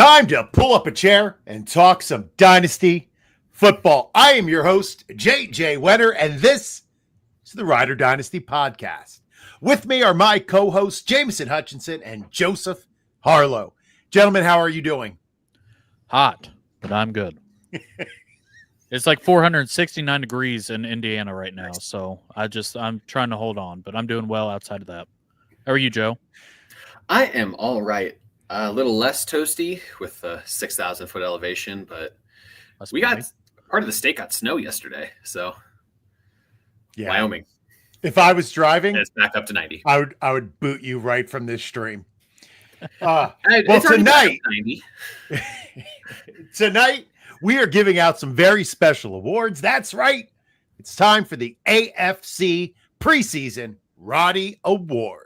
Time to pull up a chair and talk some Dynasty football. I am your host, JJ Wenner, and this is the Rider Dynasty Podcast. With me are my co-hosts, Jameson Hutchinson and Joseph Harlow. Gentlemen, how are you doing? Hot, but I'm good. It's like 469 degrees in Indiana right now, so I'm trying to hold on, but I'm doing well outside of that. How are you, Joe? I am all right. A little less toasty with 6,000 foot elevation, but part of the state got snow yesterday, so yeah. Wyoming. If I was driving, and it's back up to 90. I would boot you right from this stream. Well, tonight we are giving out some very special awards. That's right. It's time for the AFC preseason Roddy Awards.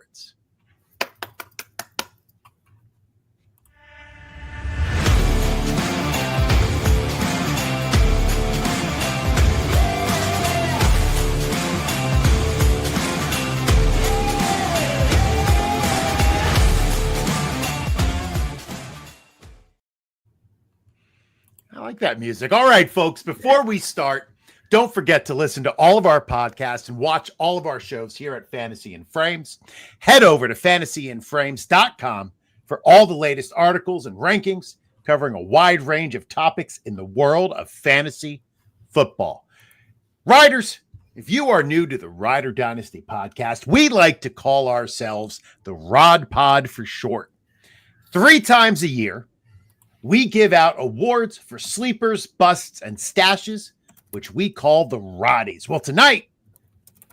I like that music. All right, folks, before we start, don't forget to listen to all of our podcasts and watch all of our shows here at Fantasy in Frames. Head over to fantasyinframes.com for all the latest articles and rankings covering a wide range of topics in the world of fantasy football. Riders, if you are new to the Rider Dynasty podcast, we like to call ourselves the Rod Pod for short. 3 times a year, we give out awards for sleepers, busts, and stashes, which we call the Roddies. Well, tonight,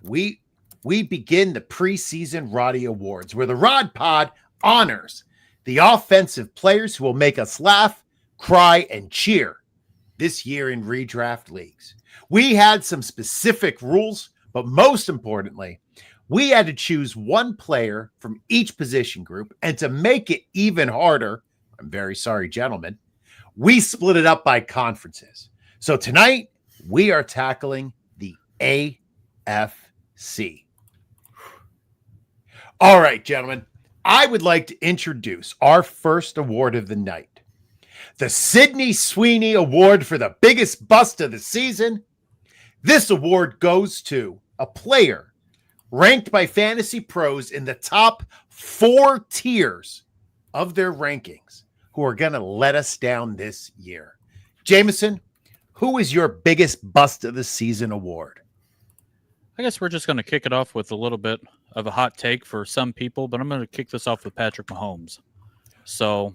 we begin the preseason Roddy Awards, where the Rod Pod honors the offensive players who will make us laugh, cry, and cheer this year in redraft leagues. We had some specific rules, but most importantly, we had to choose one player from each position group, and to make it even harder, I'm very sorry, gentlemen, we split it up by conferences. So tonight, we are tackling the AFC. All right, gentlemen, I would like to introduce our first award of the night. The Sidney Sweeney Award for the biggest bust of the season. This award goes to a player ranked by Fantasy Pros in the top 4 tiers of their rankings, who are going to let us down this year. Jameson, who is your biggest bust of the season award? I guess we're just going to kick it off with a little bit of a hot take for some people, but I'm going to kick this off with Patrick Mahomes. So,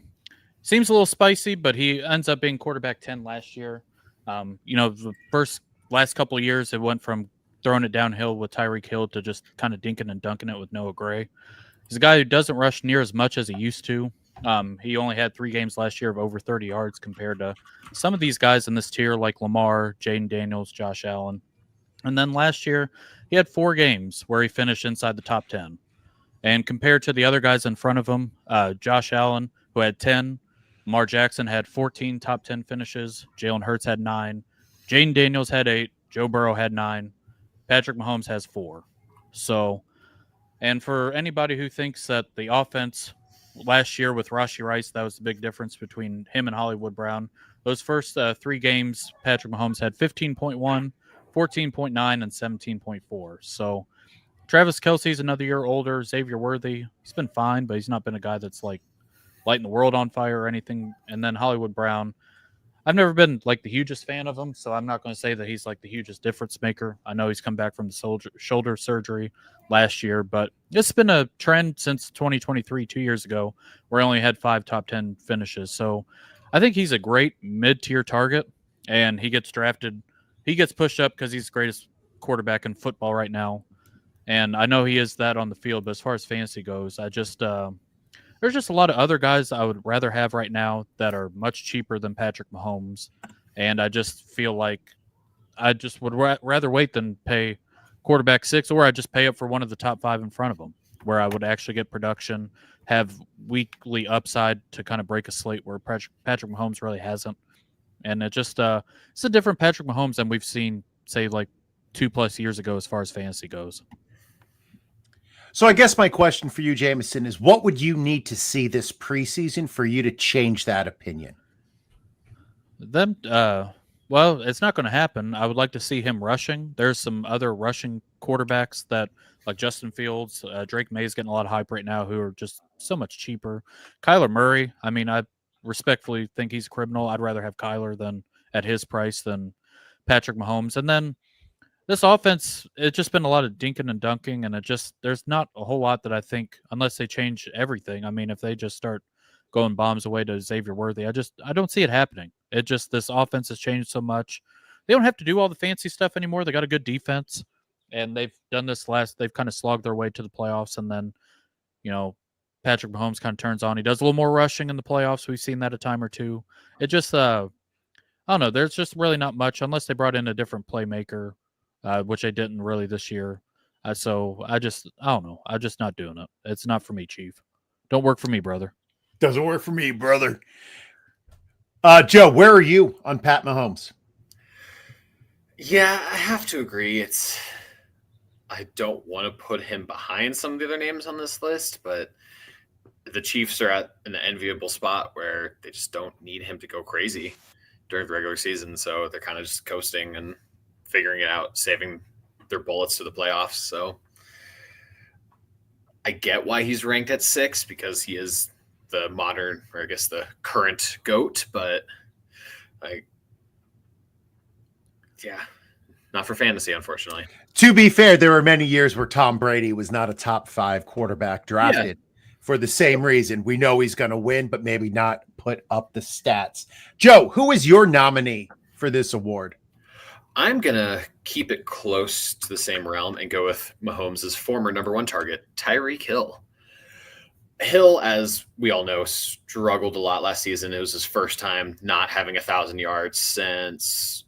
seems a little spicy, but he ends up being quarterback 10 last year. The last couple of years, it went from throwing it downhill with Tyreek Hill to just kind of dinking and dunking it with Noah Gray. He's a guy who doesn't rush near as much as he used to. He only had 3 games last year of over 30 yards compared to some of these guys in this tier like Lamar, Jaden Daniels, Josh Allen. And then last year, he had 4 games where he finished inside the top 10. And compared to the other guys in front of him, Josh Allen, who had 10, Lamar Jackson had 14 top 10 finishes, Jalen Hurts had 9, Jaden Daniels had 8, Joe Burrow had 9, Patrick Mahomes has 4. So, and for anybody who thinks that the offense last year with Rashee Rice, that was the big difference between him and Hollywood Brown. Those first 3 games, Patrick Mahomes had 15.1, 14.9, and 17.4. So Travis Kelce's another year older. Xavier Worthy, he's been fine, but he's not been a guy that's like lighting the world on fire or anything. And then Hollywood Brown, I've never been like the hugest fan of him, so I'm not going to say that he's like the hugest difference maker. I know he's come back from the shoulder surgery last year, but it's been a trend since 2023, 2 years ago, where he only had 5 top 10 finishes. So I think he's a great mid-tier target, and he gets drafted. He gets pushed up because he's the greatest quarterback in football right now. And I know he is that on the field, but as far as fantasy goes, there's just a lot of other guys I would rather have right now that are much cheaper than Patrick Mahomes. And I just feel like I just would rather wait than pay quarterback 6, or I just pay up for one of the top 5 in front of them, where I would actually get production, have weekly upside to kind of break a slate where Patrick Mahomes really hasn't. And it just it's a different Patrick Mahomes than we've seen, say, like 2+ years ago as far as fantasy goes. So I guess my question for you, Jameson, is what would you need to see this preseason for you to change that opinion? Well, it's not going to happen. I would like to see him rushing. There's some other rushing quarterbacks that, like Justin Fields, Drake May's getting a lot of hype right now, who are just so much cheaper. Kyler Murray, I mean, I respectfully think he's a criminal. I'd rather have Kyler than at his price than Patrick Mahomes. And then this offense, it's just been a lot of dinking and dunking, and there's not a whole lot that I think, unless they change everything. I mean, if they just start going bombs away to Xavier Worthy, I don't see it happening. This offense has changed so much. They don't have to do all the fancy stuff anymore. They got a good defense, and they've done they've kind of slogged their way to the playoffs, and then, Patrick Mahomes kind of turns on. He does a little more rushing in the playoffs. We've seen that a time or two. It just, I don't know. There's just really not much unless they brought in a different playmaker, which they didn't really this year. So I don't know. I'm just not doing it. It's not for me, Chief. Don't work for me, brother. Doesn't work for me, brother. Joe, where are you on Pat Mahomes? Yeah, I have to agree. I don't want to put him behind some of the other names on this list, but the Chiefs are at an enviable spot where they just don't need him to go crazy during the regular season. So they're kind of just coasting and figuring it out, saving their bullets to the playoffs. So I get why he's ranked at 6, because he is the modern, or I guess the current GOAT, but not for fantasy, unfortunately. To be fair, there were many years where Tom Brady was not a top 5 quarterback drafted for the same reason. We know he's going to win, but maybe not put up the stats. Joe, who is your nominee for this award? I'm going to keep it close to the same realm and go with Mahomes' former number 1 target, Tyreek Hill. Hill, as we all know, struggled a lot last season. It was his first time not having 1,000 yards since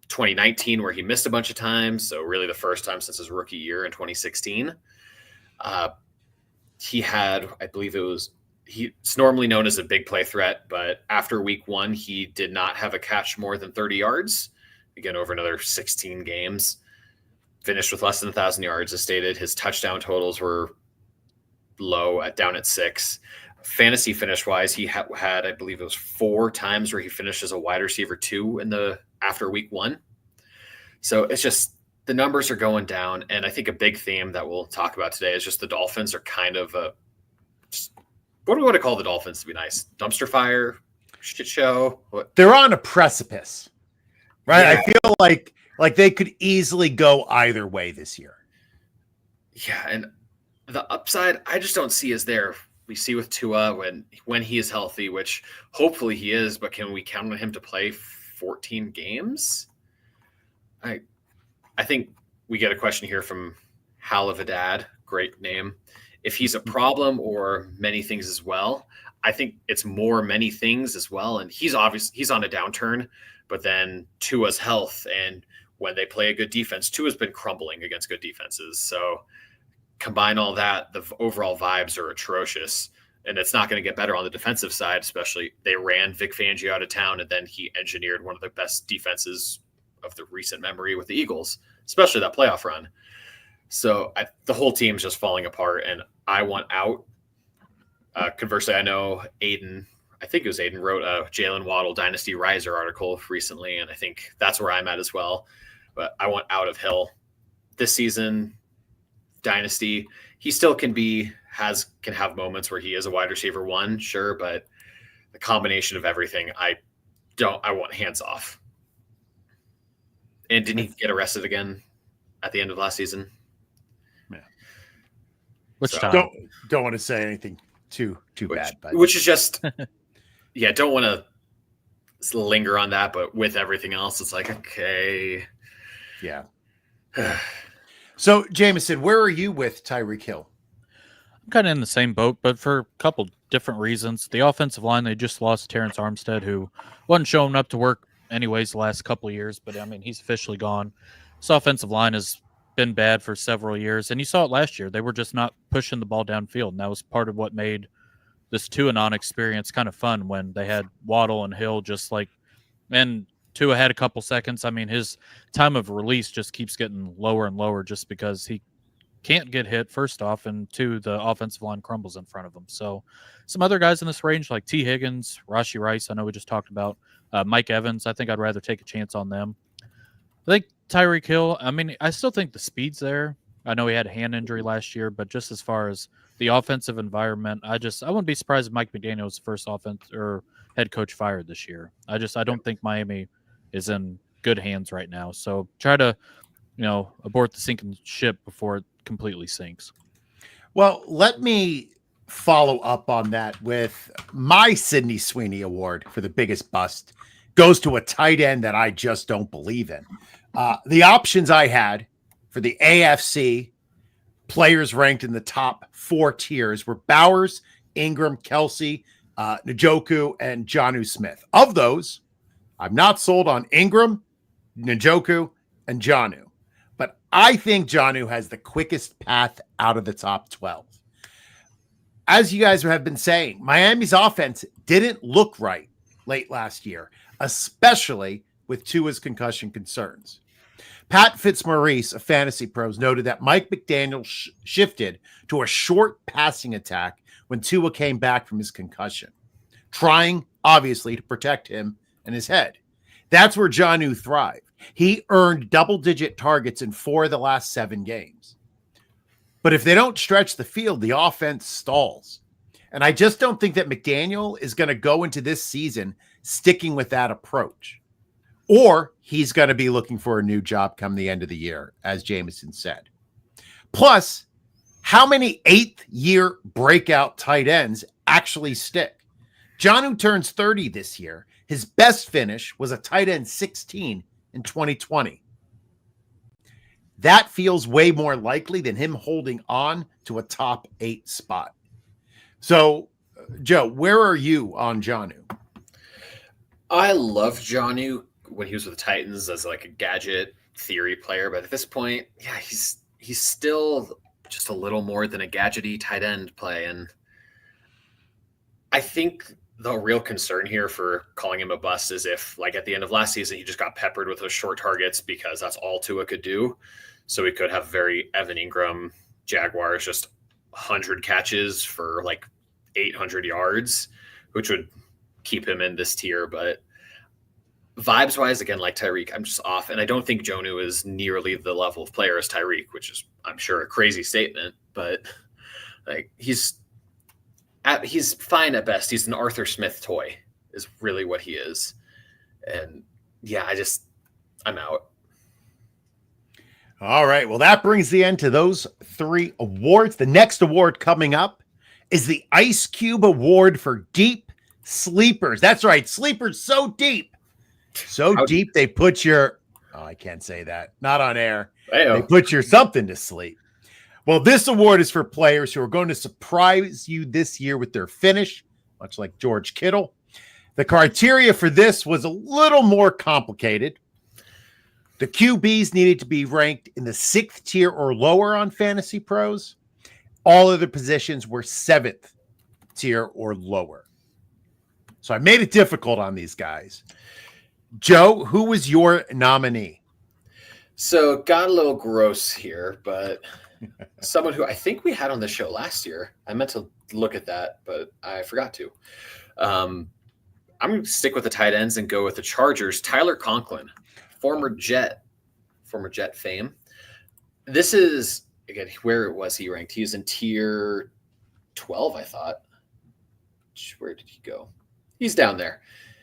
2019, where he missed a bunch of times. So really the first time since his rookie year in 2016. He had, I believe it's normally known as a big play threat, but after week 1, he did not have a catch more than 30 yards. Again, over another 16 games, finished with less than 1,000 yards. As stated, his touchdown totals were low, down at 6. Fantasy finish wise, he had, I believe it was 4 times where he finished as a wide receiver 2 after week 1. So it's just, the numbers are going down. And I think a big theme that we'll talk about today is just the Dolphins are kind of what do we want to call the Dolphins to be nice? Dumpster fire, shit show. They're on a precipice, right? Yeah. I feel like they could easily go either way this year. Yeah, and the upside I just don't see is there. We see with Tua when he is healthy, which hopefully he is, but can we count on him to play 14 games? I think we get a question here from Halavidad, great name. If he's a problem or many things as well, I think it's more many things as well. And he's on a downturn, but then Tua's health, and when they play a good defense, Tua's been crumbling against good defenses. So combine all that, the overall vibes are atrocious, and it's not going to get better on the defensive side, especially they ran Vic Fangio out of town, and then he engineered one of the best defenses of the recent memory with the Eagles, especially that playoff run. So the whole team's just falling apart, and I want out. Conversely, I know I think it was Aiden wrote a Jaylen Waddle Dynasty Riser article recently, and I think that's where I'm at as well. But I want out of Hill this season. Dynasty, he still can have moments where he is a wide receiver 1, sure, but the combination of everything, I want hands off. And didn't he get arrested again at the end of last season? Yeah. Which time? Don't want to say anything too bad, but which is just don't want to linger on that, but with everything else, it's like, okay. Yeah. So, Jameson, where are you with Tyreek Hill? I'm kind of in the same boat, but for a couple different reasons. The offensive line, they just lost Terrence Armstead, who wasn't showing up to work anyways the last couple of years, but I mean, he's officially gone. This offensive line has been bad for several years, and you saw it last year. They were just not pushing the ball downfield, and that was part of what made this Tua experience kind of fun when they had Waddle and Hill and Tua had a couple seconds. I mean, his time of release just keeps getting lower and lower just because he can't get hit, first off, and two, the offensive line crumbles in front of them. So some other guys in this range like T. Higgins, Rashee Rice, I know we just talked about, Mike Evans, I think I'd rather take a chance on them. I think Tyreek Hill, I mean, I still think the speed's there. I know he had a hand injury last year, but just as far as the offensive environment, I wouldn't be surprised if Mike McDaniel was the first offense or head coach fired this year. I don't think Miami is in good hands right now. So try to, abort the sinking ship before it completely sinks. Well, let me follow up on that with my Sidney Sweeney Award for the biggest bust goes to a tight end that I just don't believe in. The options I had for the AFC players ranked in the top 4 tiers were Bowers, Ingram, Kelsey, Njoku, and Jonnu Smith. Of those, I'm not sold on Ingram, Njoku, and Jonnu. But I think Jonnu has the quickest path out of the top 12. As you guys have been saying, Miami's offense didn't look right late last year, especially with Tua's concussion concerns. Pat Fitzmaurice of Fantasy Pros noted that Mike McDaniel shifted to a short passing attack when Tua came back from his concussion, trying, obviously, to protect him and his head. That's where Jonnu thrived. He earned double-digit targets in 4 of the last 7 games. But if they don't stretch the field, the offense stalls. And I just don't think that McDaniel is going to go into this season sticking with that approach. Or he's going to be looking for a new job come the end of the year, as Jameson said. Plus, how many 8th-year breakout tight ends actually stick? Jonnu turns 30 this year. His best finish was a tight end 16 in 2020. That feels way more likely than him holding on to a top 8 spot. So, Joe, where are you on Jonnu? I love Jonnu when he was with the Titans as like a gadget theory player, but at this point, yeah, he's still just a little more than a gadgety tight end play. And I think the real concern here for calling him a bust is if, like, at the end of last season, he just got peppered with those short targets because that's all Tua could do. So we could have very Evan Ingram Jaguars, just 100 catches for like 800 yards, which would keep him in this tier. But vibes wise, again, like Tyreek, I'm just off. And I don't think Jonnu is nearly the level of player as Tyreek, which is, I'm sure, a crazy statement, but like he's fine at best. He's an Arthur Smith toy is really what he is. And yeah, I'm out. All right. Well, that brings the end to those 3 awards. The next award coming up is the Ice Cube Award for Deep Sleepers. That's right. Sleepers so deep. So deep they put your... Oh, I can't say that. Not on air. They put your something to sleep. Well, this award is for players who are going to surprise you this year with their finish, much like George Kittle. The criteria for this was a little more complicated. The QBs needed to be ranked in the 6th tier or lower on Fantasy Pros. All other positions were 7th tier or lower. So I made it difficult on these guys. Joe, who was your nominee? So got a little gross here, but someone who I think we had on the show last year. I meant to look at that, but I forgot to. I'm going to stick with the tight ends and go with the Chargers. Tyler Conklin, former Jet fame. This is, again, where was he ranked? He was in tier 12, I thought. Where did he go? He's down there.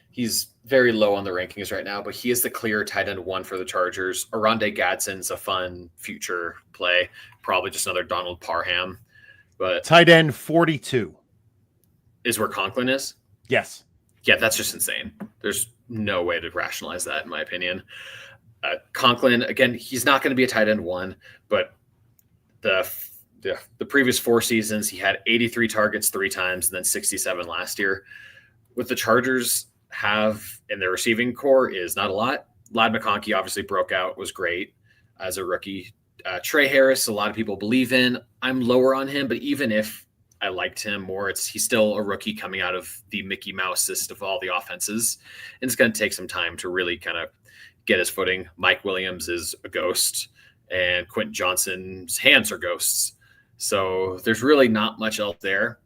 He's very low on the rankings right now, but he is the clear tight end 1 for the Chargers. Oronde Gadsden's a fun future play. Probably just another Donald Parham. But tight end 42 is where Conklin is? Yes. Yeah, that's just insane. There's no way to rationalize that, in my opinion. Conklin, again, he's not going to be a tight end 1, but the previous 4 seasons, he had 83 targets 3 times and then 67 last year. What the Chargers have in their receiving core is not a lot. Ladd McConkey obviously broke out, was great as a rookie. Trey Harris, a lot of people believe in. I'm lower on him, but even if I liked him more, he's still a rookie coming out of the Mickey Mouse-est of all the offenses. And it's going to take some time to really kind of get his footing. Mike Williams is a ghost. and Quentin Johnson's hands are ghosts. So there's really not much else there.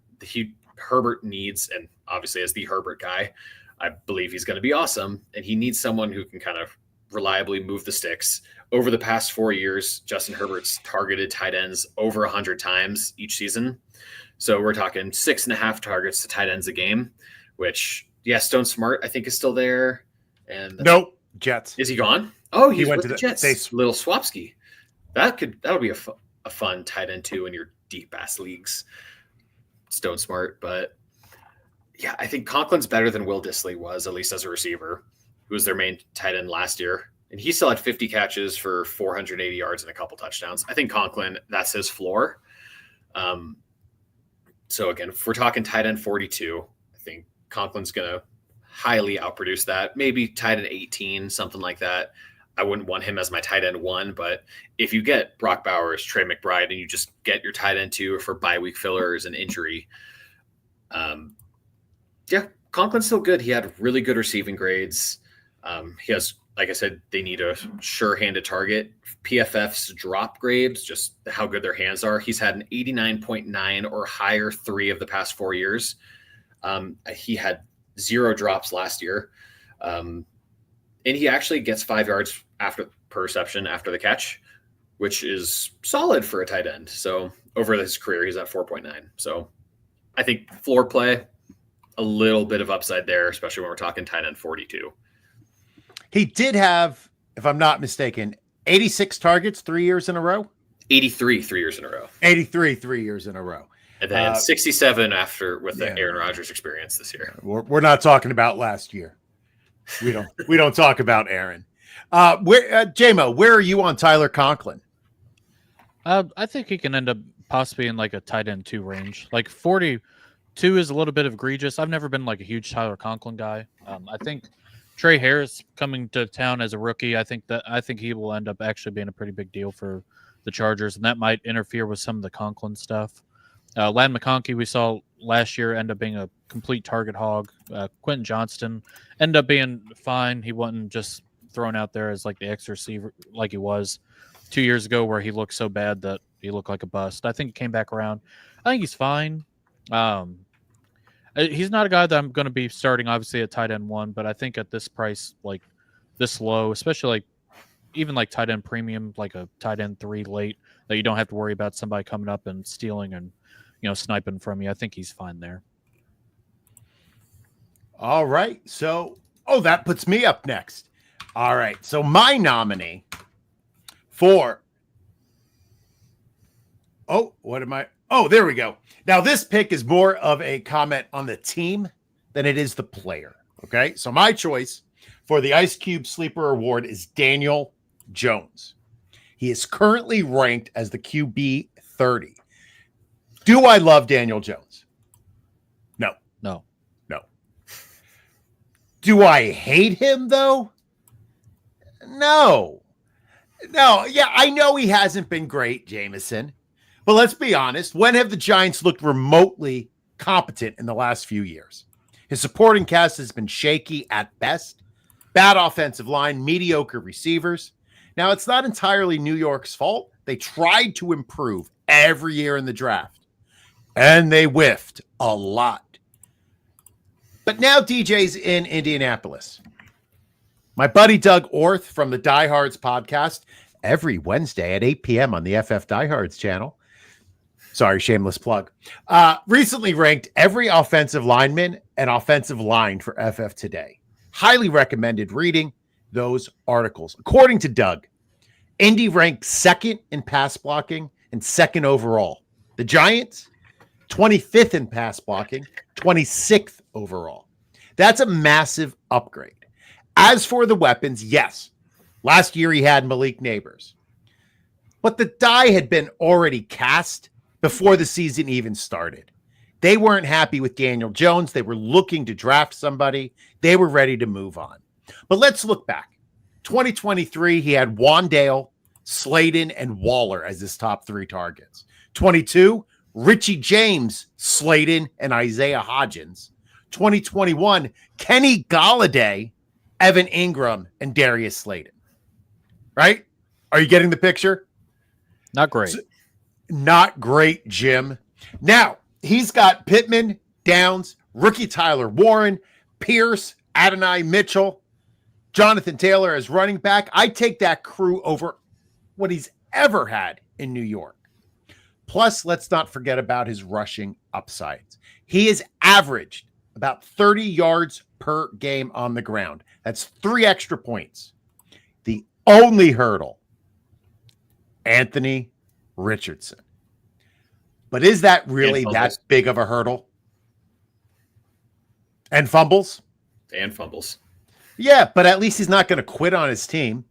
Herbert needs, and obviously as the Herbert guy, I believe he's going to be awesome, and he needs someone who can kind of reliably move the sticks. Over the past 4 years, Justin Herbert's targeted tight ends over 100 times each season. So we're talking 6.5 targets to tight ends a game, which, Stone Smart, I think, is still there. And nope, Jets. Is he gone? Oh, he went to the Jets. Little Swapsky. That'll be a fun tight end too in your deep ass leagues. Stone Smart, but yeah, I think Conklin's better than Will Dissly was, at least as a receiver, who was their main tight end last year. And he still had 50 catches for 480 yards and a couple touchdowns. I think Conklin, that's his floor. So again, if we're talking tight end 42, I think Conklin's going to highly outproduce that. Maybe tight end 18, something like that. I wouldn't want him as my tight end 1, but if you get Brock Bowers, Trey McBride, and you just get your tight end 2 for bye week fillers and injury, Conklin's still good. He had really good receiving grades. He has, like I said, they need a sure-handed target. PFF's drop grades, just how good their hands are. He's had an 89.9 or higher 3 of the past 4 years. He had 0 drops last year. And he actually gets 5 yards per reception after the catch, which is solid for a tight end. So over his career, he's at 4.9. So I think floor play, a little bit of upside there, especially when we're talking tight end 42. He did have, if I'm not mistaken, 86 targets 3 years in a row. 83 3 years in a row. 83 3 years in a row. And then 67 after with the Aaron Rodgers experience this year. We're not talking about last year. We don't talk about Aaron. J-Mo, where are you on Tyler Conklin? I think he can end up possibly in like a tight end 2 range. Like 42 is a little bit of egregious. I've never been like a huge Tyler Conklin guy. I think Trey Harris coming to town as a rookie, I think he will end up actually being a pretty big deal for the Chargers, and that might interfere with some of the Conklin stuff. Ladd McConkey, we saw last year, end up being a complete target hog. Quentin Johnston ended up being fine. He wasn't just thrown out there as like the X receiver like he was 2 years ago, where he looked so bad that he looked like a bust. I think he came back around. I think he's fine. He's not a guy that I'm going to be starting, obviously, at tight end 1, but I think at this price, like this low, especially like even like tight end premium, like a tight end 3 late, that you don't have to worry about somebody coming up and stealing and sniping from you. I think he's fine there. All right. So, that puts me up next. All right. So my nominee for, there we go. Now this pick is more of a comment on the team than it is the player. Okay. So my choice for the Ice Cube Sleeper Award is Daniel Jones. He is currently ranked as the QB 30. Do I love Daniel Jones? No. Do I hate him though? No. Yeah, I know he hasn't been great, Jameson. But let's be honest. When have the Giants looked remotely competent in the last few years? His supporting cast has been shaky at best. Bad offensive line, mediocre receivers. Now, it's not entirely New York's fault. They tried to improve every year in the draft, and they whiffed a lot. But now DJ's in Indianapolis. My buddy Doug Orth from the Diehards podcast every Wednesday at 8 p.m. on the FF Diehards channel. Sorry, shameless plug. Recently ranked every offensive lineman and offensive line for FF Today. Highly recommended reading those articles. According to Doug, Indy ranked 2nd in pass blocking and 2nd overall. The Giants, 25th in pass blocking, 26th overall. That's a massive upgrade. As for the weapons, yes, last year he had Malik Neighbors. But the die had been already cast before the season even started. They weren't happy with Daniel Jones. They were looking to draft somebody. They were ready to move on. But let's look back. 2023, he had Wandale, Slayton, and Waller as his top 3 targets. 22, Richie James, Slayton, and Isaiah Hodgins. 2021, Kenny Golladay, Evan Ingram, and Darius Slayton. Right? Are you getting the picture? Not great. Not great, Jim. Now, he's got Pittman, Downs, rookie Tyler Warren, Pierce, Adonai Mitchell, Jonathan Taylor as running back. I take that crew over what he's ever had in New York. Plus, let's not forget about his rushing upsides. He has averaged about 30 yards per game on the ground. That's 3 extra points. The only hurdle, Anthony Richardson. But is that really that big of a hurdle? And fumbles? And fumbles. Yeah, but at least he's not going to quit on his team.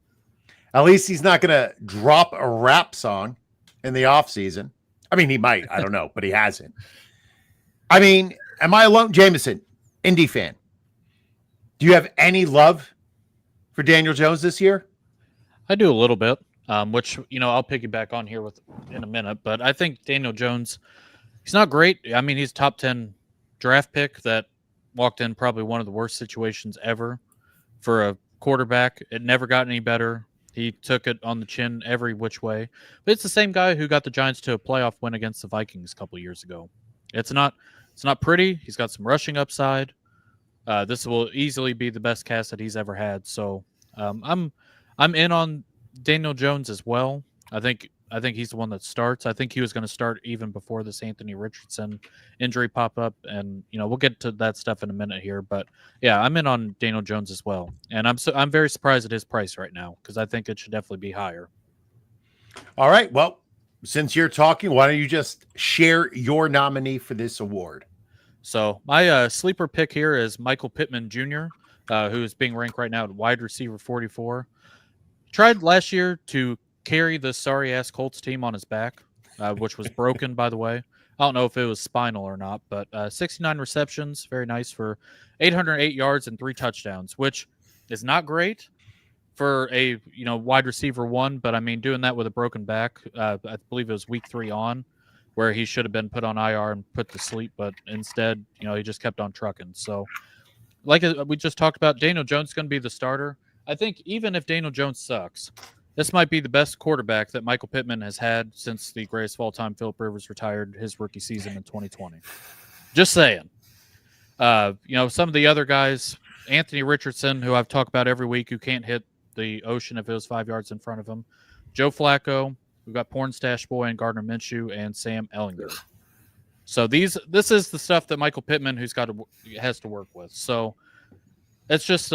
At least he's not going to drop a rap song in the offseason. I mean, he might. I don't know, but he hasn't. I mean, am I alone? Jameson, Indy fan. Do you have any love for Daniel Jones this year? I do a little bit, which, I'll piggyback on here in a minute. But I think Daniel Jones, he's not great. I mean, he's top 10 draft pick that walked in probably one of the worst situations ever for a quarterback. It never got any better. He took it on the chin every which way. But it's the same guy who got the Giants to a playoff win against the Vikings a couple of years ago. It's not pretty. He's got some rushing upside. This will easily be the best cast that he's ever had. So I'm in on Daniel Jones as well. I think he's the one that starts. I think he was going to start even before this Anthony Richardson injury pop up, and we'll get to that stuff in a minute here. But yeah, I'm in on Daniel Jones as well, and I'm very surprised at his price right now because I think it should definitely be higher. All right, well, since you're talking, why don't you just share your nominee for this award? So my sleeper pick here is Michael Pittman Jr., who is being ranked right now at wide receiver 44. Tried last year to carry the sorry-ass Colts team on his back, which was broken, by the way. I don't know if it was spinal or not, but 69 receptions, very nice for 808 yards and 3 touchdowns, which is not great for a wide receiver 1, but I mean doing that with a broken back, I believe it was week 3 on, where he should have been put on IR and put to sleep, but instead, he just kept on trucking. So, like we just talked about, Daniel Jones is going to be the starter. I think even if Daniel Jones sucks, this might be the best quarterback that Michael Pittman has had since the greatest of all time, Philip Rivers, retired his rookie season in 2020. Just saying. Some of the other guys, Anthony Richardson, who I've talked about every week, who can't hit the ocean if it was 5 yards in front of him. Joe Flacco, we've got Porn Stash Boy and Gardner Minshew and Sam Ehlinger. So this is the stuff that Michael Pittman, has to work with. So it's just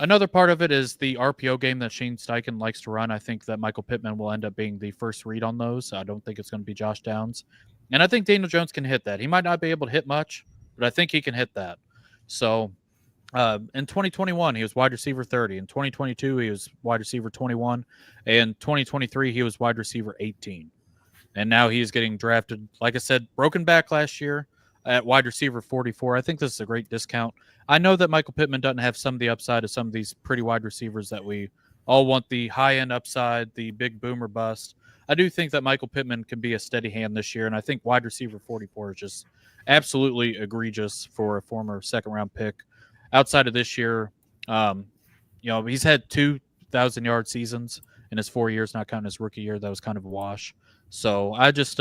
another part of it is the RPO game that Shane Steichen likes to run. I think that Michael Pittman will end up being the first read on those. I don't think it's going to be Josh Downs. And I think Daniel Jones can hit that. He might not be able to hit much, but I think he can hit that. So in 2021, he was wide receiver 30. In 2022, he was wide receiver 21. And 2023, he was wide receiver 18. And now he's getting drafted, like I said, broken back last year at wide receiver 44. I think this is a great discount. I know that Michael Pittman doesn't have some of the upside of some of these pretty wide receivers that we all want, the high-end upside, the big boomer bust. I do think that Michael Pittman can be a steady hand this year, and I think wide receiver 44 is just absolutely egregious for a former second-round pick. Outside of this year, he's had 2,000-yard seasons in his 4 years, not counting his rookie year. That was kind of a wash. So I just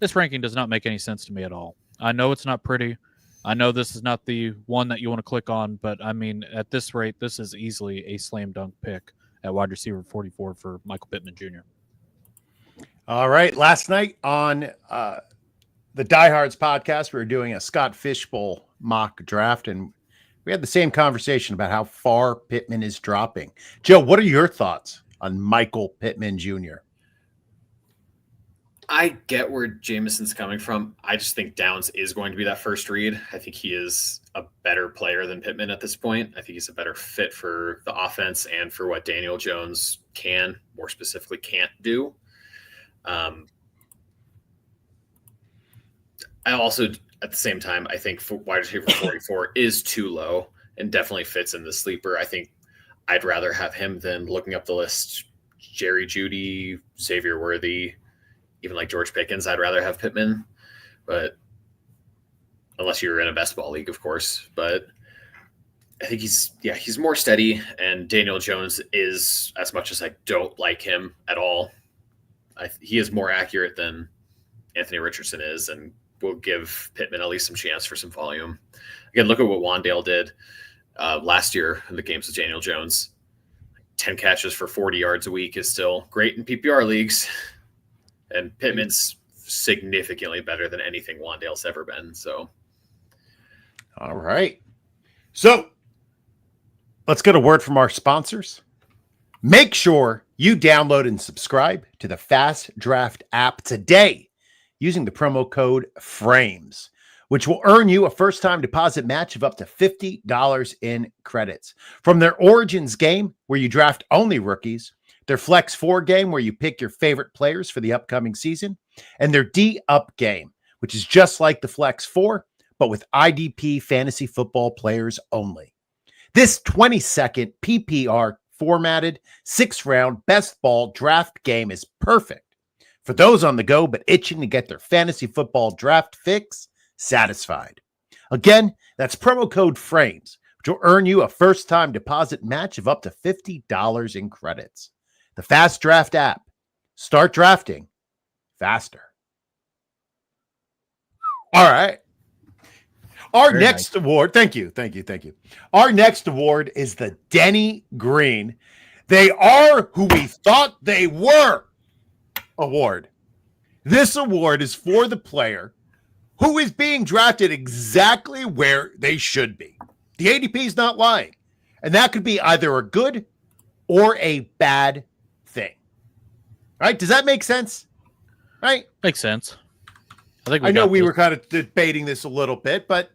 this ranking does not make any sense to me at all. I know it's not pretty. I know this is not the one that you want to click on, but I mean, at this rate, this is easily a slam dunk pick at wide receiver 44 for Michael Pittman Jr. All right. Last night on the Diehards podcast, we were doing a Scott Fishbowl mock draft, and we had the same conversation about how far Pittman is dropping. Joe, what are your thoughts on Michael Pittman Jr.? I get where Jameson's coming from. I just think Downs is going to be that first read. I think he is a better player than Pittman at this point. I think he's a better fit for the offense and for what Daniel Jones can, more specifically, can't do. I also, at the same time, I think for wide receiver 44 is too low and definitely fits in the sleeper. I think I'd rather have him than looking up the list, Jerry Jeudy, Xavier Worthy, even like George Pickens. I'd rather have Pittman, but unless you're in a best ball league, of course. But I think he's more steady, and Daniel Jones is, as much as I don't like him at all, he is more accurate than Anthony Richardson is, and will give Pittman at least some chance for some volume. Again, look at what Wandale did last year in the games with Daniel Jones. 10 catches for 40 yards a week is still great in PPR leagues. And Pittman's significantly better than anything Wandale's ever been. So, all right. So let's get a word from our sponsors. Make sure you download and subscribe to the Fast Draft app today using the promo code FRAMES, which will earn you a first-time deposit match of up to $50 in credits. From their Origins game, where you draft only rookies, their Flex 4 game, where you pick your favorite players for the upcoming season, and their D-Up game, which is just like the Flex 4, but with IDP Fantasy Football players only. This 20-second PPR formatted 6-round best ball draft game is perfect for those on the go but itching to get their fantasy football draft fix satisfied. Again, that's promo code FRAMES, which will earn you a first-time deposit match of up to $50 in credits. The Fast Draft app. Start drafting faster. All right. Our Very next award, thank you. Our next award is the Denny Green. They are who we thought they were award. This award is for the player who is being drafted exactly where they should be. The ADP is not lying. And that could be either a good or a bad thing. Right? Does that make sense? Right? Makes sense. I know we were kind of debating this a little bit, but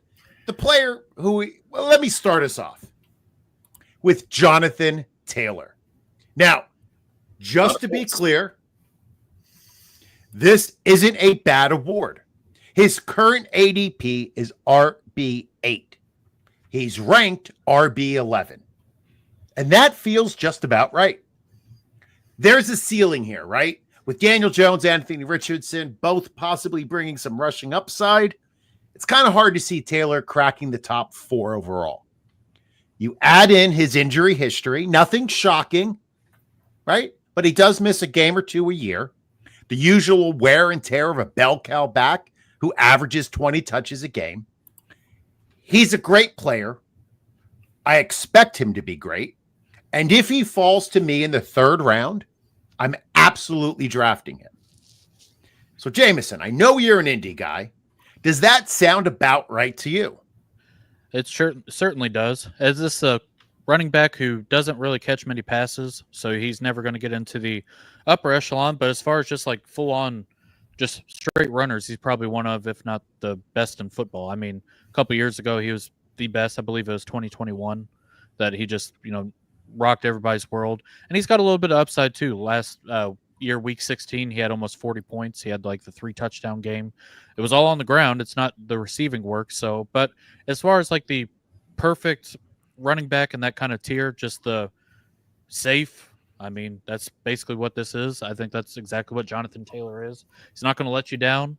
the player let me start us off with Jonathan Taylor. Now, just to be clear, this isn't a bad award. His current ADP is RB8. He's ranked RB11. And that feels just about right. There's a ceiling here, right? With Daniel Jones, Anthony Richardson, both possibly bringing some rushing upside, it's kind of hard to see Taylor cracking the top 4 overall. You add in his injury history, nothing shocking, right? But he does miss a game or two a year. The usual wear and tear of a bell cow back who averages 20 touches a game. He's a great player. I expect him to be great. And if he falls to me in the 3rd round, I'm absolutely drafting him. So, Jameson, I know you're an indie guy. Does that sound about right to you? It certainly does. As this running back who doesn't really catch many passes, so he's never going to get into the upper echelon. But as far as just like full-on, just straight runners, he's probably one of, if not the best in football. I mean, a couple years ago, he was the best. I believe it was 2021 that he just, rocked everybody's world. And he's got a little bit of upside too. Last year, week 16, he had almost 40 points. He had like the 3 touchdown game. It was all on the ground. It's not the receiving work. So, but as far as like the perfect running back in that kind of tier, just the safe, I mean, that's basically what this is. I think that's exactly what Jonathan Taylor is. He's not going to let you down.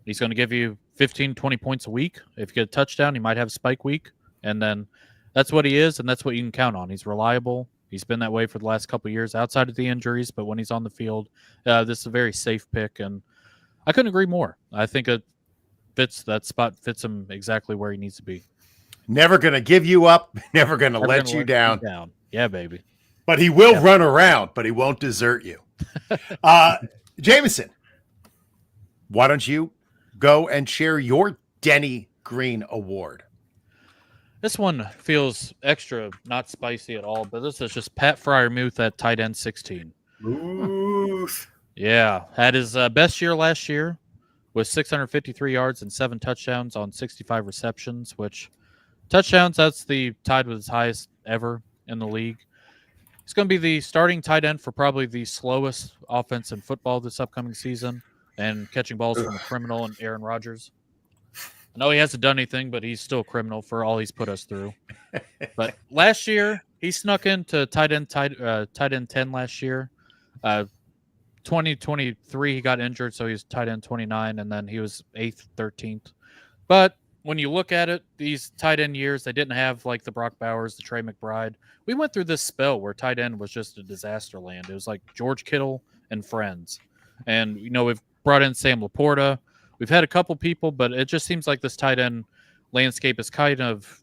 He's going to give you 15, 20 points a week. If you get a touchdown, he might have a spike week. And then that's what he is, and that's what you can count on. He's reliable. He's been that way for the last couple of years outside of the injuries, but when he's on the field, this is a very safe pick, and I couldn't agree more. I think that spot fits him exactly where he needs to be. Never going to give you up, never going to let you down. Yeah, baby. But he will run around, but he won't desert you. Jameson, why don't you go and share your Denny Green award? This one feels extra not spicy at all, but this is just Pat Freiermuth at tight end 16. Oof. Yeah, had his best year last year with 653 yards and 7 touchdowns on 65 receptions, which touchdowns, that's the tied with his highest ever in the league. He's going to be the starting tight end for probably the slowest offense in football this upcoming season and catching balls from a criminal and Aaron Rodgers. I know he hasn't done anything, but he's still a criminal for all he's put us through. But last year, he snuck into tight end 10 last year. 2023, he got injured, so he's tight end 29, and then he was 8th, 13th. But when you look at it, these tight end years, they didn't have like the Brock Bowers, the Trey McBride. We went through this spell where tight end was just a disaster land. It was like George Kittle and friends. And, we've brought in Sam Laporta. We've had a couple people, but it just seems like this tight end landscape is kind of,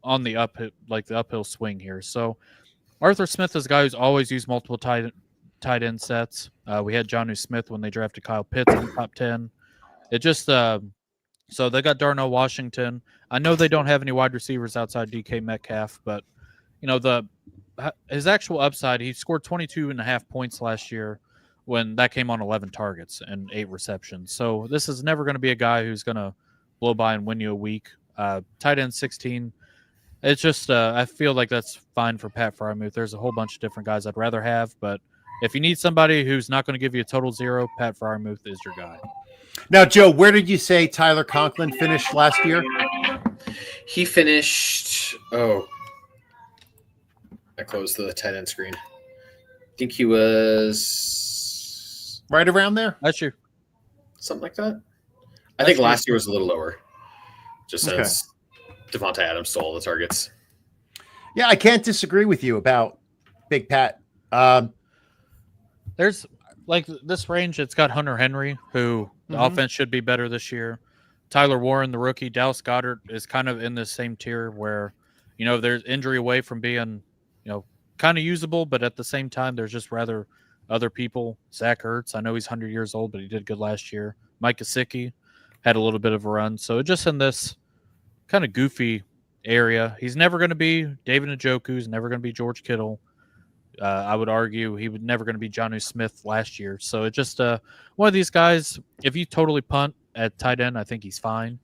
on the uphill swing here. So Arthur Smith is a guy who's always used multiple tight end sets. We had Jonnu Smith when they drafted Kyle Pitts in the top 10. It just so they got Darnell Washington. I know they don't have any wide receivers outside DK Metcalf, but his actual upside, he scored 22.5 points last year when that came on 11 targets and 8 receptions. So this is never going to be a guy who's going to blow by and win you a week. Tight end 16. It's just I feel like that's fine for Pat Freiermuth. There's a whole bunch of different guys I'd rather have, but if you need somebody who's not going to give you a total 0, Pat Freiermuth is your guy. Now, Joe, where did you say Tyler Conklin finished last year? He finished. Oh, I closed the tight end screen. I think he was right around there. That's you. Something like that. I think last year was a little lower, just since Devontae Adams stole all the targets. Yeah, I can't disagree with you about Big Pat. There's like this range. It's got Hunter Henry, who the offense should be better this year. Tyler Warren, the rookie. Dallas Goedert is kind of in the same tier where, there's injury away from being, kind of usable, but at the same time, there's just rather other people. Zach Ertz, I know he's 100 years old, but he did good last year. Mike Gesicki had a little bit of a run. So just in this kind of goofy area, he's never going to be David Njoku. He's never going to be George Kittle. I would argue he was never going to be Jonnu Smith last year. So it's just one of these guys, if you totally punt at tight end, I think he's fine.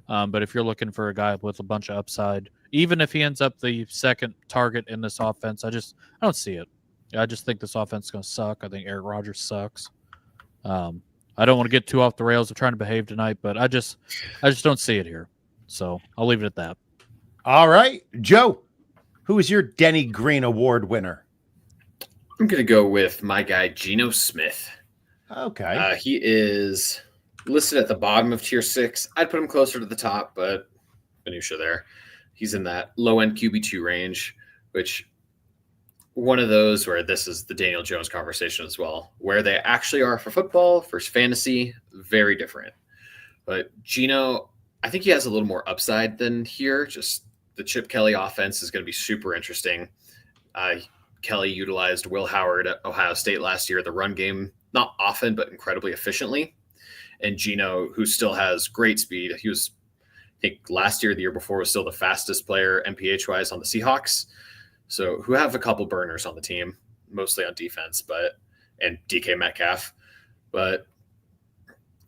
But if you're looking for a guy with a bunch of upside, even if he ends up the second target in this offense, I don't see it. I just think this offense is going to suck. I think Aaron Rodgers sucks. I don't want to get too off the rails of trying to behave tonight, but I just don't see it here. So I'll leave it at that. All right. Joe, who is your Denny Green Award winner? I'm going to go with my guy, Geno Smith. Okay. He is listed at the bottom of tier 6. I'd put him closer to the top, but minutia there. He's in that low-end QB2 range, which one of those where this is the Daniel Jones conversation as well, where they actually are for football versus fantasy, very different. But Geno, I think he has a little more upside than here. Just the Chip Kelly offense is going to be super interesting. Kelly utilized Will Howard at Ohio State last year, the run game, not often, but incredibly efficiently. And Geno, who still has great speed, he was, I think last year, the year before, was still the fastest player MPH-wise on the Seahawks. So who have a couple burners on the team, mostly on defense, and DK Metcalf, but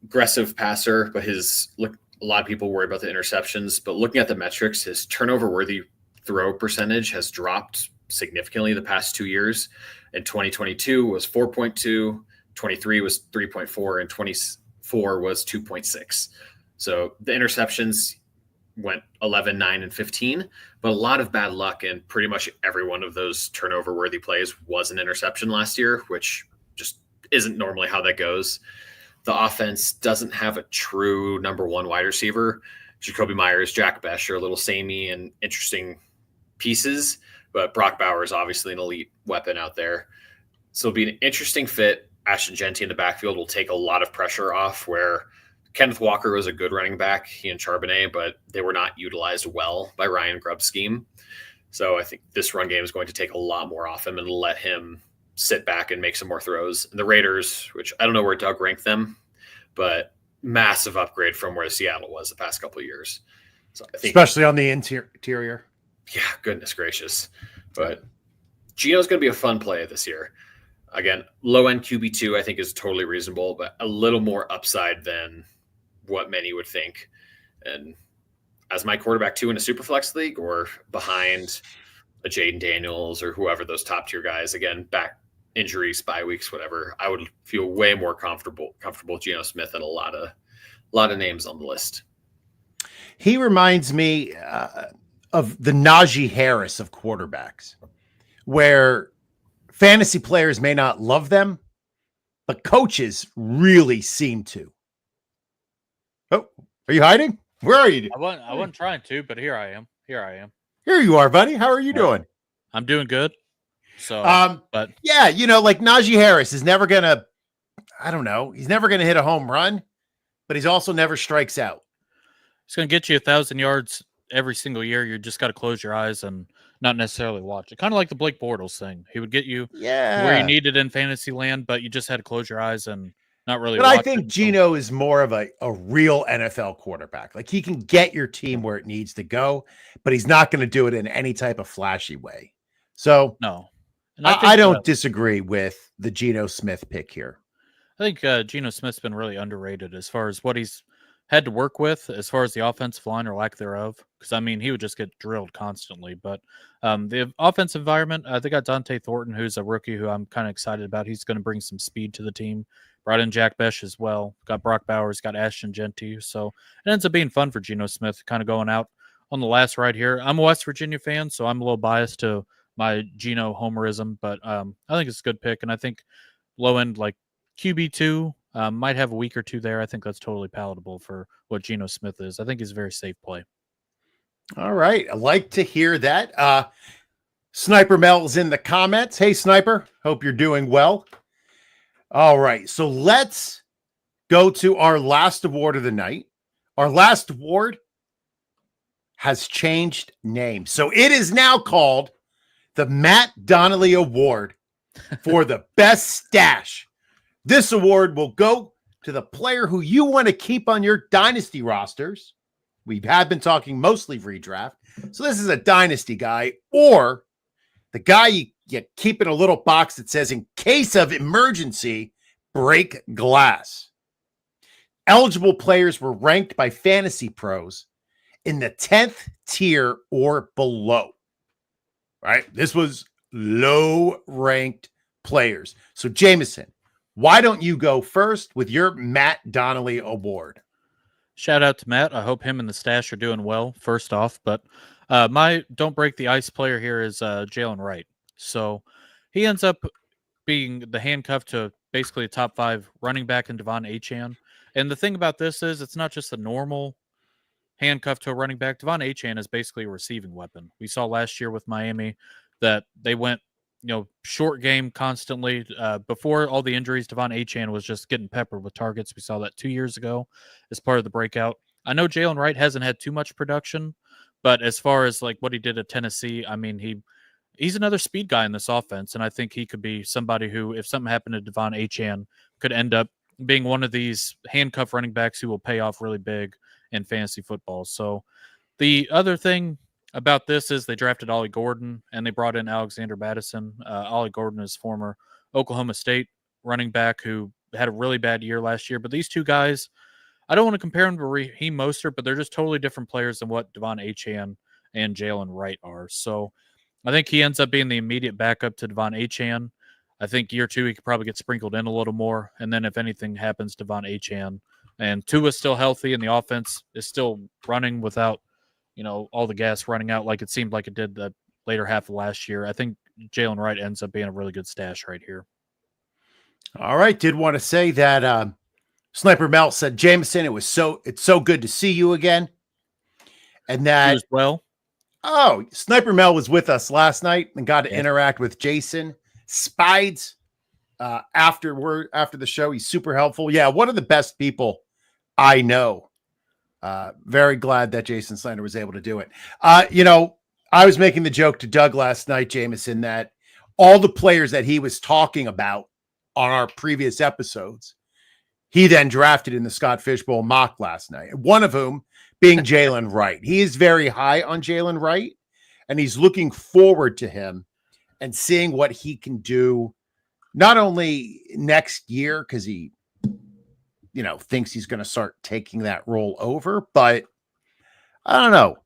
aggressive passer, but a lot of people worry about the interceptions, but looking at the metrics, his turnover-worthy throw percentage has dropped significantly the past 2 years. In 2022 was 4.2, 23 was 3.4, and 24 was 2.6. So the interceptions went 11, 9, and 15, but a lot of bad luck, and pretty much every one of those turnover-worthy plays was an interception last year, which just isn't normally how that goes. The offense doesn't have a true number one wide receiver. Jacoby Myers, Jack Besh are a little samey and interesting pieces, but Brock Bowers is obviously an elite weapon out there. So it'll be an interesting fit. Ashton Genty in the backfield will take a lot of pressure off, where Kenneth Walker was a good running back, he and Charbonnet, but they were not utilized well by Ryan Grubb's scheme. So I think this run game is going to take a lot more off him and let him sit back and make some more throws. And the Raiders, which I don't know where Doug ranked them, but massive upgrade from where Seattle was the past couple of years. So I think, especially on the interior. Yeah, goodness gracious. But Geno's going to be a fun play this year. Again, low-end QB2 I think is totally reasonable, but a little more upside than what many would think. And as my quarterback 2 in a Superflex league, or behind a Jaden Daniels or whoever those top-tier guys, again, back injuries, bye weeks, whatever, I would feel way more comfortable with Geno Smith than a lot of names on the list. He reminds me of the Najee Harris of quarterbacks, where fantasy players may not love them, but coaches really seem to. Oh, are you hiding? Where are you? I wasn't trying to, but here I am. Here you are, buddy. How are you doing? I'm doing good. So, but yeah, like Najee Harris is never going to I don't know. He's never going to hit a home run, but he's also never strikes out. It's going to get you 1,000 yards every single year. You just got to close your eyes and not necessarily watch it. Kind of like the Blake Bortles thing. He would get you where you needed in fantasy land, but you just had to close your eyes and not really watch it. But I think Geno is more of a real NFL quarterback. Like, he can get your team where it needs to go, but he's not going to do it in any type of flashy way. So no. And I don't disagree with the Geno Smith pick here. I think Geno Smith's been really underrated as far as what he's had to work with, as far as the offensive line or lack thereof. Because, I mean, he would just get drilled constantly. But the offensive environment, they got Dante Thornton, who's a rookie who I'm kind of excited about. He's going to bring some speed to the team. Brought in Jack Besh as well. Got Brock Bowers, got Ashton Genty. So it ends up being fun for Geno Smith, kind of going out on the last ride here. I'm a West Virginia fan, so I'm a little biased to my Geno homerism. But I think it's a good pick. And I think low end, like QB2, might have a week or two there. I think that's totally palatable for what Geno Smith is. I think he's a very safe play. All right. I like to hear that. Sniper Mel's in the comments. Hey, Sniper. Hope you're doing well. All right. So let's go to our last award of the night. Our last award has changed name. So it is now called the Matt Donnelly Award for the best stash. This award will go to the player who you want to keep on your dynasty rosters. We have been talking mostly redraft. So this is a dynasty guy, or the guy you keep in a little box that says, in case of emergency, break glass. Eligible players were ranked by Fantasy Pros in the 10th tier or below. Right? This was low-ranked players. So, Jameson, why don't you go first with your Matt Donnelly Award? Shout out to Matt. I hope him and the stash are doing well, first off. But my don't break the ice player here is Jaylen Wright. So he ends up being the handcuff to basically a top 5 running back in Devon Achane. And the thing about this is it's not just a normal handcuff to a running back. Devon Achane is basically a receiving weapon. We saw last year with Miami that they went short game constantly. Before all the injuries, Devon Achane was just getting peppered with targets. We saw that 2 years ago as part of the breakout. I know Jaylen Wright hasn't had too much production, but as far as like what he did at Tennessee, I mean, he's another speed guy in this offense, and I think he could be somebody who, if something happened to Devon Achane, could end up being one of these handcuff running backs who will pay off really big in fantasy football. So the other thing about this is they drafted Ollie Gordon and they brought in Alexander Mattison. Ollie Gordon is former Oklahoma State running back who had a really bad year last year. But these two guys, I don't want to compare them to Raheem Mostert, but they're just totally different players than what Devon Achane and Jaylen Wright are. So I think he ends up being the immediate backup to Devon Achane. I think year 2 he could probably get sprinkled in a little more. And then if anything happens to Devon Achane and Tua's still healthy and the offense is still running without all the gas running out like it seemed like it did the later half of last year, I think Jaylen Wright ends up being a really good stash right here. All right. Did want to say that Sniper Mel said, Jameson, it's so good to see you again. And that you as well. Oh, Sniper Mel was with us last night and got to interact with Jason Spides after the show. He's super helpful. Yeah, one of the best people I know. Very glad that Jason Slander was able to do it. I was making the joke to Doug last night, Jameson, that all the players that he was talking about on our previous episodes, he then drafted in the Scott Fishbowl mock last night. One of whom being Jaylen Wright. He is very high on Jaylen Wright, and he's looking forward to him and seeing what he can do, not only next year, because he thinks he's going to start taking that role over, but I don't know.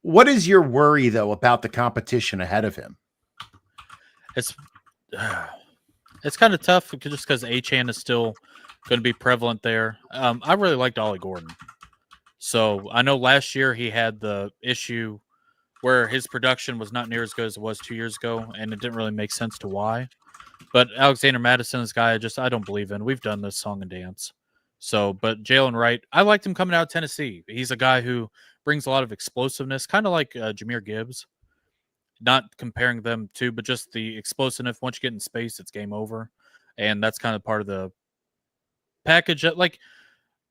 What is your worry, though, about the competition ahead of him? It's kind of tough just because Achane is still going to be prevalent there. I really liked Ollie Gordon. So I know last year he had the issue where his production was not near as good as it was 2 years ago, and it didn't really make sense to why. But Alexander Mattison is a guy I don't believe in. We've done this song and dance. So, but Jaylen Wright, I liked him coming out of Tennessee. He's a guy who brings a lot of explosiveness, kind of like Jahmyr Gibbs. Not comparing them to, but just the explosiveness. Once you get in space, it's game over. and that's kind of part of the package. Like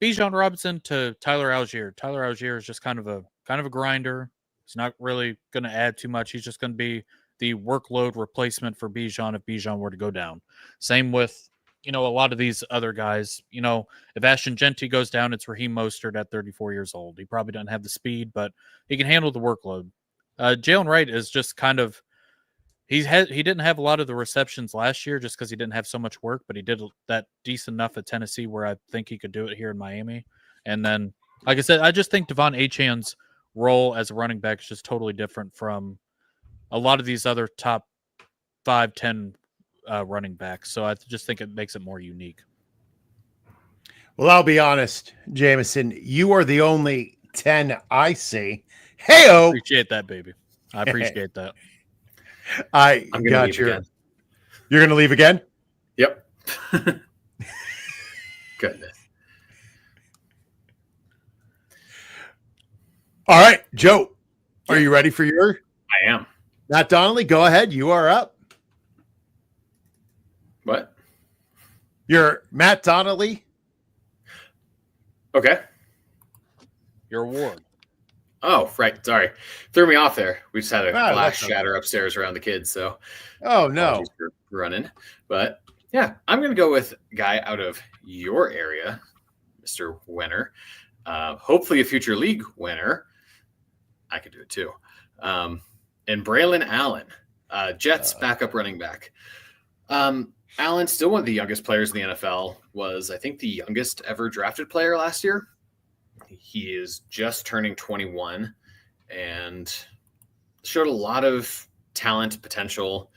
Bijan Robinson to Tyler Algier. Tyler Algier is just kind of a grinder. He's not really going to add too much. He's just going to be the workload replacement for Bijan if Bijan were to go down. Same with, a lot of these other guys. If Ashton Genty goes down, it's Raheem Mostert at 34 years old. He probably doesn't have the speed, but he can handle the workload. Jaylen Wright is just kind of he didn't have a lot of the receptions last year just because he didn't have so much work, but he did that decent enough at Tennessee where I think he could do it here in Miami. And then, like I said, I just think Devon Achane's role as a running back is just totally different from a lot of these other top 5-10 running backs. So I just think it makes it more unique. Well, I'll be honest, Jameson, you are the only 10 I see. Hey-o! Appreciate that, baby. I appreciate that. I'm got your. Again. You're going to leave again? Yep. Goodness. All right, Joe, are you ready for your? I am. Matt Donnelly, go ahead. You are up. What? You're Matt Donnelly. Okay. Your award. Oh, right. Sorry. Threw me off there. We just had a glass shatter okay. Upstairs around the kids. So, oh, no. Running. But, yeah, I'm going to go with a guy out of your area, Mr. Winner. Hopefully a future league winner. I could do it too. And Braelon Allen, Jets backup running back. Allen, still one of the youngest players in the NFL, was, I think, the youngest ever drafted player last year. He is just turning 21 and showed a lot of talent, potential.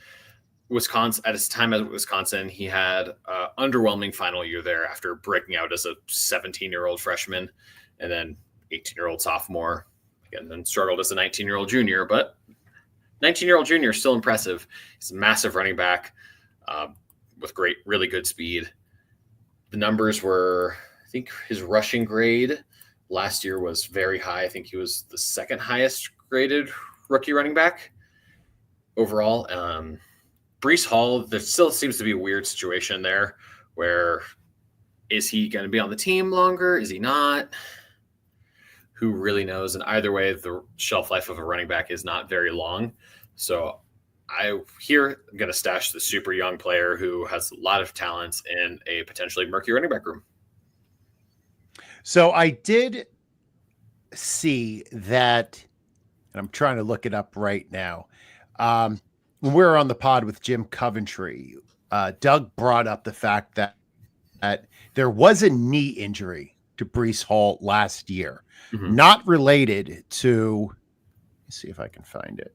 Wisconsin, at his time at Wisconsin, he had an underwhelming final year there after breaking out as a 17-year-old freshman and then 18-year-old sophomore, and then struggled as a 19-year-old junior. But 19-year-old junior is still impressive. He's a massive running back with really good speed. The numbers were, I think his rushing grade last year was very high. I think he was the second highest graded rookie running back overall. Breece Hall, there still seems to be a weird situation there where is he going to be on the team longer? Is he not? Who really knows? And either way, the shelf life of a running back is not very long. So I'm going to stash the super young player who has a lot of talents in a potentially murky running back room. So I did see that, and I'm trying to look it up right now. When we were on the pod with Jim Coventry, Doug brought up the fact that there was a knee injury to Breece Hall last year, not related to, let's see if I can find it.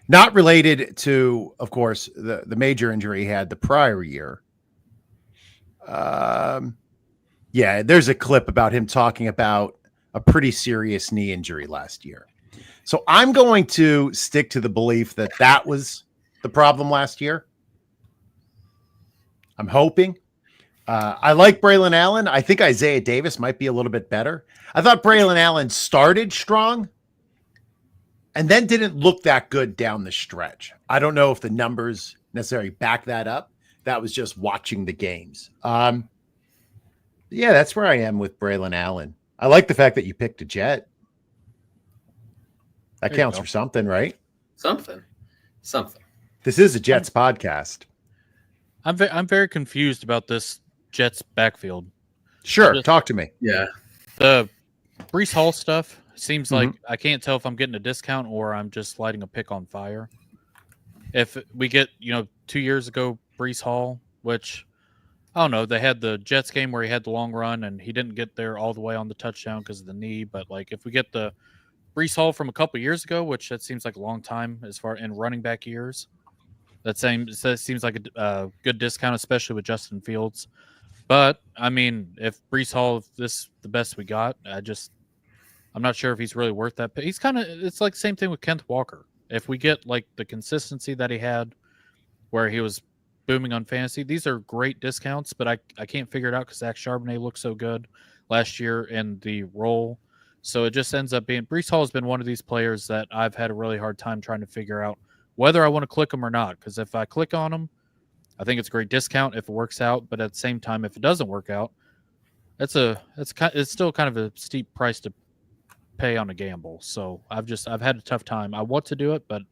Not related to, of course, the major injury he had the prior year. Yeah, there's a clip about him talking about a pretty serious knee injury last year. So I'm going to stick to the belief that that was the problem last year. I'm hoping. I like Braelon Allen. I think Isaiah Davis might be a little bit better. I thought Braelon Allen started strong and then didn't look that good down the stretch. I don't know if the numbers necessarily back that up. That was just watching the games. Yeah, that's where I am with Braelon Allen. I like the fact that you picked a Jet. That counts for something, right? Something. This is a Jets podcast. I'm very confused about this Jets backfield. Sure, talk to me. Yeah. The Breece Hall stuff seems like I can't tell if I'm getting a discount or I'm just lighting a pick on fire. If we get, 2 years ago, Breece Hall, which, I don't know, they had the Jets game where he had the long run and he didn't get there all the way on the touchdown because of the knee. But, if we get the Breece Hall from a couple years ago, which that seems like a long time as far in running back years, that seems like a good discount, especially with Justin Fields. But, if Breece Hall is the best we got, I'm not sure if he's really worth that. But it's like the same thing with Kenneth Walker. If we get the consistency that he had where he was booming on fantasy, these are great discounts, but I can't figure it out because Zach Charbonnet looked so good last year in the role. So it just ends up being Breece Hall has been one of these players that I've had a really hard time trying to figure out whether I want to click him or not. Because if I click on him, I think it's a great discount if it works out, but at the same time, if it doesn't work out, it's still kind of a steep price to pay on a gamble. So I've had a tough time. I want to do it, but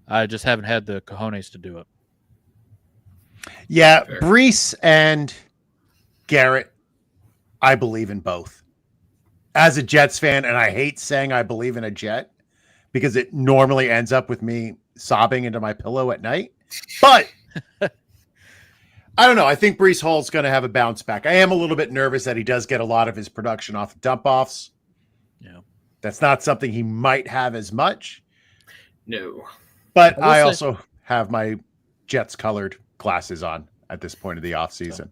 I just haven't had the cojones to do it. Yeah, Brees and Garrett, I believe in both. As a Jets fan, and I hate saying I believe in a Jet because it normally ends up with me sobbing into my pillow at night. But I don't know. I think Brees Hall's going to have a bounce back. I am a little bit nervous that he does get a lot of his production off of dump-offs. Yeah. That's not something he might have as much. No. But I also have my Jets colored glasses on at this point of the offseason.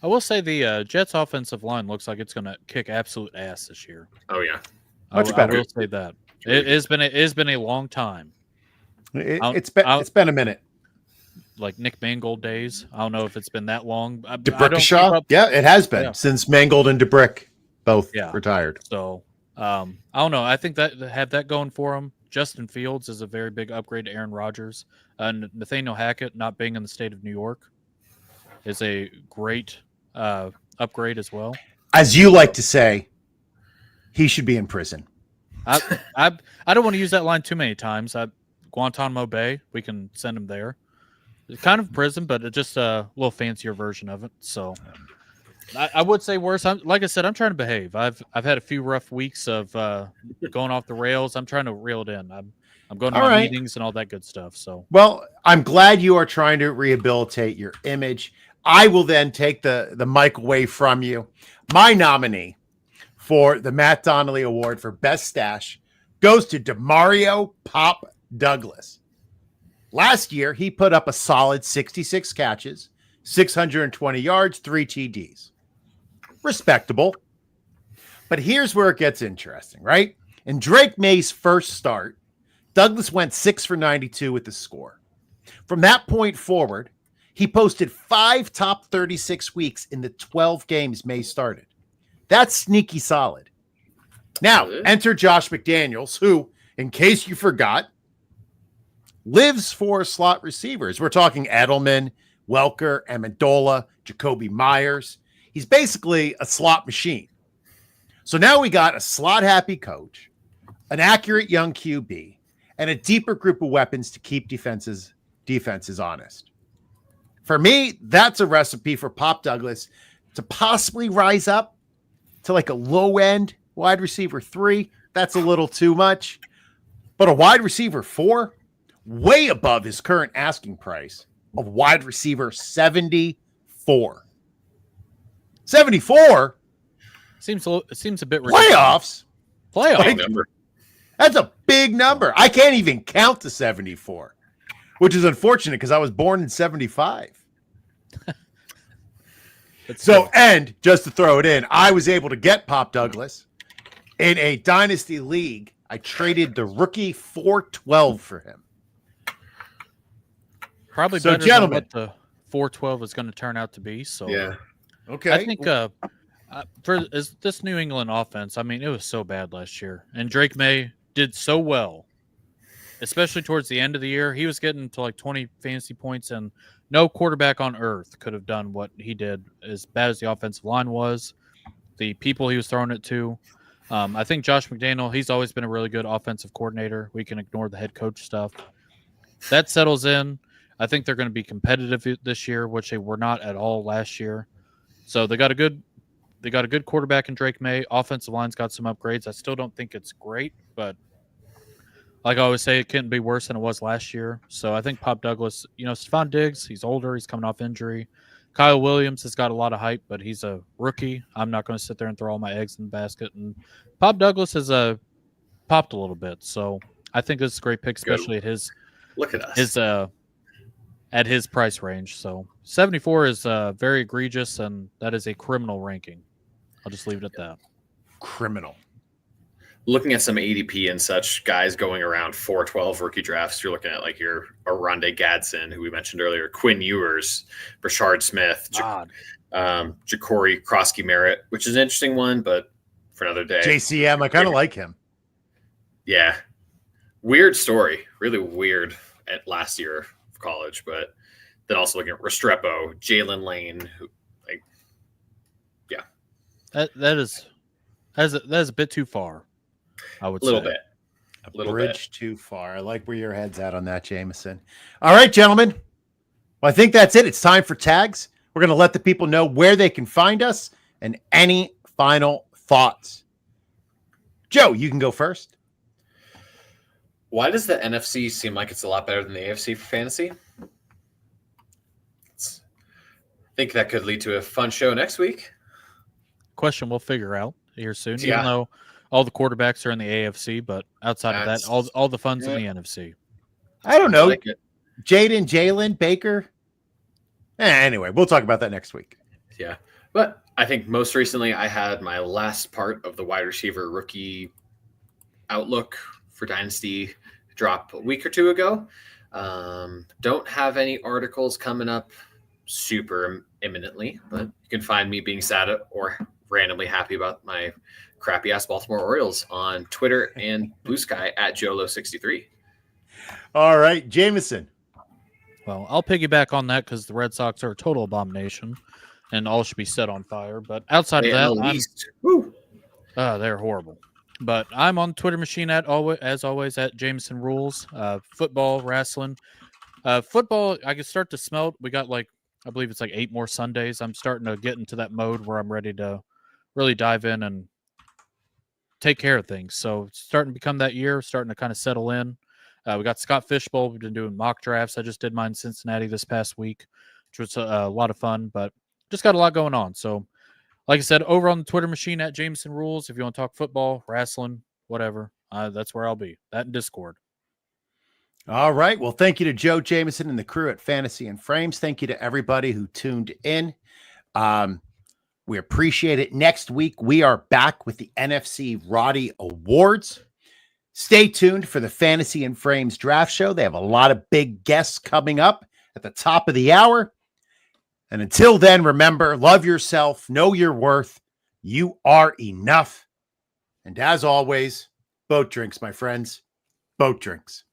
I will say the Jets offensive line looks like it's going to kick absolute ass this year. Oh, yeah. Much better. I will say that. It has been a long time. It's been a minute. Like Nick Mangold days. I don't know if it's been that long. DeBrickashaw? Yeah, it has been since Mangold and DeBrick both retired. So I don't know. I think that have that going for him. Justin Fields is a very big upgrade to Aaron Rodgers. Nathaniel Hackett not being in the state of New York is a great upgrade as well. As you like to say, he should be in prison. I don't want to use that line too many times. Guantanamo Bay, we can send him there. It's kind of prison, but it's just a little fancier version of it. So I would say worse. Like I said, I'm trying to behave. I've had a few rough weeks of going off the rails. I'm trying to reel it in. I'm going to my meetings and all that good stuff. So well, I'm glad you are trying to rehabilitate your image. I will then take the mic away from you. My nominee for the Matt Donnelly Award for Best Stash goes to DeMario Pop Douglas. Last year, he put up a solid 66 catches, 620 yards, 3 TDs. Respectable. But here's where it gets interesting, right? In Drake May's first start, Douglas went 6 for 92 with the score. From that point forward, he posted 5 top 36 weeks in the 12 games May started. That's sneaky solid. Now, enter Josh McDaniels, who, in case you forgot, lives for slot receivers. We're talking Edelman, Welker, Amendola, Jacoby Myers. He's basically a slot machine. So now we got a slot-happy coach, an accurate young QB, and a deeper group of weapons to keep defenses honest. For me, that's a recipe for Pop Douglas to possibly rise up to like a low-end wide receiver 3. That's a little too much. But a wide receiver 4, way above his current asking price of wide receiver 74. 74? Seems a bit ridiculous. Playoffs? Big number. That's a big number. I can't even count to 74, which is unfortunate because I was born in 75. And just to throw it in, I was able to get Pop Douglas in a Dynasty league. I traded the rookie 412 for him. Probably better than what the 412 is going to turn out to be. So yeah, okay. I think for this New England offense, I mean, it was so bad last year, and Drake May did so well, especially towards the end of the year. He was getting to like 20 fantasy points, and no quarterback on earth could have done what he did. As bad as the offensive line was, the people he was throwing it to. I think Josh McDaniel, he's always been a really good offensive coordinator. We can ignore the head coach stuff. That settles in. I think they're going to be competitive this year, which they were not at all last year. So they got a good quarterback in Drake May. Offensive line's got some upgrades. I still don't think it's great, but like I always say, it couldn't be worse than it was last year. So I think Pop Douglas, Stephon Diggs, he's older, he's coming off injury. Kyle Williams has got a lot of hype, but he's a rookie. I'm not going to sit there and throw all my eggs in the basket. And Pop Douglas has popped a little bit. So I think this is a great pick, especially at his at his price range. So 74 is very egregious, and that is a criminal ranking. I'll just leave it at that. Criminal. Looking at some ADP and such guys going around 412 rookie drafts, you're looking at like your Oronde Gadsden, who we mentioned earlier, Quinn Ewers, Brashard Smith, Ja'Cory Krosky-Merritt, which is an interesting one, but for another day. JCM, I kind of like him. Yeah. Weird story. Really weird at last year of college, but then also looking at Restrepo, Jalen Lane, That is a bit too far, I would say. A little bit. A bridge too far. I like where your head's at on that, Jameson. All right, gentlemen. Well, I think that's it. It's time for tags. We're going to let the people know where they can find us and any final thoughts. Joe, you can go first. Why does the NFC seem like it's a lot better than the AFC for fantasy? I think that could lead to a fun show next week. Question we'll figure out here soon, Yeah. even though all the quarterbacks are in the AFC, but outside of that, all the fun's in the NFC. I don't know. Like Jalen, Baker. Anyway, we'll talk about that next week. Yeah. But I think most recently I had my last part of the wide receiver rookie outlook for Dynasty drop a week or two ago. Don't have any articles coming up super imminently, but you can find me being sad or randomly happy about my crappy ass Baltimore Orioles on Twitter and Blue Sky at Jolo63. All right, Jameson. Well, I'll piggyback on that because the Red Sox are a total abomination and all should be set on fire. But outside of that, they're horrible. But I'm on Twitter machine as always at Jameson Rules. Football, wrestling. Football, I can start to smell it. We got I believe it's 8 more Sundays. I'm starting to get into that mode where I'm ready to really dive in and take care of things. So it's starting to become that year, starting to kind of settle in. We got Scott Fishbowl. We've been doing mock drafts. I just did mine in Cincinnati this past week, which was a lot of fun, but just got a lot going on. So like I said, over on the Twitter machine at Jameson Rules, if you want to talk football, wrestling, whatever, that's where I'll be. That and Discord. All right. Well, thank you to Joe Jameson and the crew at Fantasy and Frames. Thank you to everybody who tuned in. We appreciate it. Next week, we are back with the NFC Roddy Awards. Stay tuned for the Fantasy and Frames draft show. They have a lot of big guests coming up at the top of the hour. And until then, remember, love yourself, know your worth. You are enough. And as always, boat drinks, my friends. Boat drinks.